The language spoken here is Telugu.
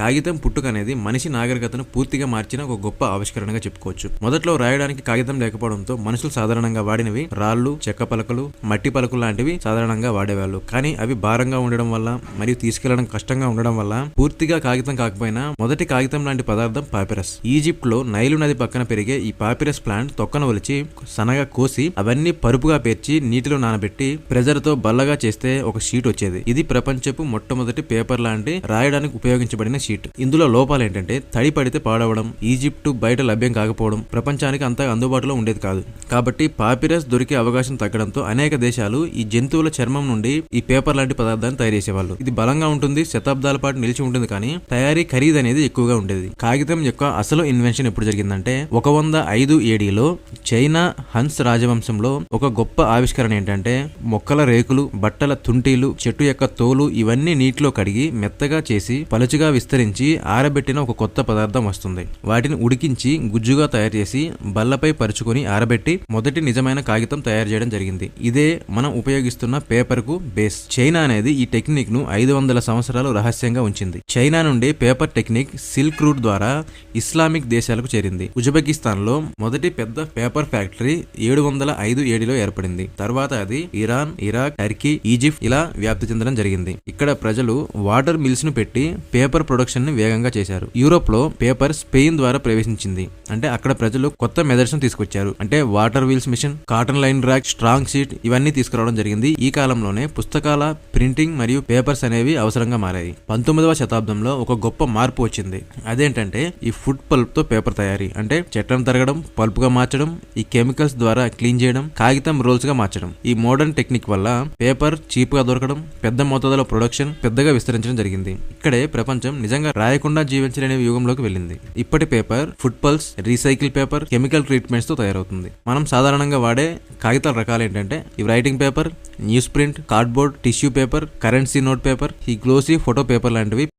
కాగితం పుట్టుక అనేది మనిషి నాగరికతను పూర్తిగా మార్చిన ఒక గొప్ప ఆవిష్కరణగా చెప్పుకోవచ్చు. మొదట్లో రాయడానికి కాగితం లేకపోవడంతో మనుషులు సాధారణంగా వాడినవి రాళ్లు, చెక్క పలకలు, మట్టి పలకలు లాంటివి సాధారణంగా వాడేవాళ్ళు. కానీ అవి భారంగా ఉండడం వల్ల మరియు తీసుకెళ్లడం కష్టంగా ఉండడం వల్ల పూర్తిగా కాగితం కాకపోయినా మొదటి కాగితం లాంటి పదార్థం పాపిరస్. ఈజిప్ట్ లో నైలు నది పక్కన పెరిగే ఈ పాపిరస్ ప్లాంట్ తొక్కను ఒలిచి సన్నగా కోసి అవన్నీ పరుపుగా పేర్చి నీటిలో నానబెట్టి ప్రెజర్ తో బల్లగా చేస్తే ఒక షీట్ వచ్చేది. ఇది ప్రపంచపు మొట్టమొదటి పేపర్ లాంటి రాయడానికి ఉపయోగించబడిన షీట్. ఇందులో లోపాలు ఏంటంటే తడి పడితే పాడవడం, ఈజిప్ట్ బయట లభ్యం కాకపోవడం, ప్రపంచానికి అంతా అందుబాటులో ఉండేది కాదు. కాబట్టి పాపిరస్ దొరికే అవకాశం తగ్గడంతో అనేక దేశాలు ఈ జంతువుల చర్మం నుండి ఈ పేపర్ లాంటి పదార్థాన్ని తయారు చేసేవాళ్ళు. ఇది బలంగా ఉంటుంది, శతాబ్దాల పాటు నిలిచి ఉంటుంది, కానీ తయారీ ఖరీదు అనేది ఎక్కువగా ఉండేది. కాగితం యొక్క అసలు ఇన్వెన్షన్ ఎప్పుడు జరిగిందంటే 105 ఏడీలో చైనా హన్స్ రాజవంశంలో ఒక గొప్ప ఆవిష్కరణ ఏంటంటే మొక్కల రేకులు, బట్టల తుంటీలు, చెట్టు యొక్క తోలు ఇవన్నీ నీటిలో కడిగి మెత్తగా చేసి పలుచగా విస్తరించి ఆరబెట్టిన ఒక కొత్త పదార్థం వస్తుంది. వాటిని ఉడికించి గుజ్జుగా తయారు చేసి బల్లపై పరుచుకొని ఆరబెట్టి మొదటి నిజమైన కాగితం తయారు చేయడం జరిగింది. ఇదే మనం ఉపయోగిస్తున్న పేపర్ కు బేస్. చైనా అనేది ఈ టెక్నిక్ ను 500 సంవత్సరాలు రహస్యంగా ఉంచింది. చైనా నుండి పేపర్ టెక్నిక్ సిల్క్ రూట్ ద్వారా ఇస్లామిక్ దేశాలకు చేరింది. ఉజ్బెకిస్తాన్ లో మొదటి పెద్ద పేపర్ ఫ్యాక్టరీ 705 ఏడిలో ఏర్పడింది. తర్వాత అది ఇరాన్, ఇరాక్, టర్కీ, ఈజిప్ట్ ఇలా వ్యాప్తి చెందడం జరిగింది. ఇక్కడ ప్రజలు వాటర్ మిల్స్ ను పెట్టి పేపర్ ప్రొడక్షన్ ని వేగంగా చేశారు. యూరోప్ లో పేపర్ స్పెయిన్ ద్వారా ప్రవేశించింది. అంటే అక్కడ ప్రజలు కొత్త మెథడ్స్ తీసుకొచ్చారు. అంటే water wheels machine, cotton line rack, strong sheet ఇవన్నీ తీసుకురావడం జరిగింది. ఈ కాలంలోనే పుస్తకాల ప్రింటింగ్ మరియు పేపర్స్ అనేవి అవసరంగా మారాయి. 19వ శతాబ్దంలో ఒక గొప్ప మార్పు వచ్చింది. అదేంటంటే ఈ ఫుడ్ పల్ప్ తో పేపర్ తయారీ. అంటే చెట్లను తరగడం, పల్ప్ గా మార్చడం, ఈ కెమికల్స్ ద్వారా క్లీన్ చేయడం, కాగితం రోల్స్ గా మార్చడం. ఈ మోడర్న్ టెక్నిక్ వల్ల పేపర్ చీప్ గా దొరకడం, పెద్ద మోతాదులో ప్రొడక్షన్ పెద్దగా విస్తరించడం జరిగింది. ఇక్కడే ప్రపంచం నిజంగా రాయకుండా జీవించలేని యుగంలోకి వెళ్ళింది. ఇప్పటి paper food pulse, recycle paper, chemical treatments తో తయారవుతుంది. మనం సాధారణంగా వాడే కాగితాల రకాలు ఏంటంటే ఈ writing paper, news print, cardboard, tissue paper, currency note paper, ఈ గ్లోసీ ఫోటో పేపర్ లాంటివి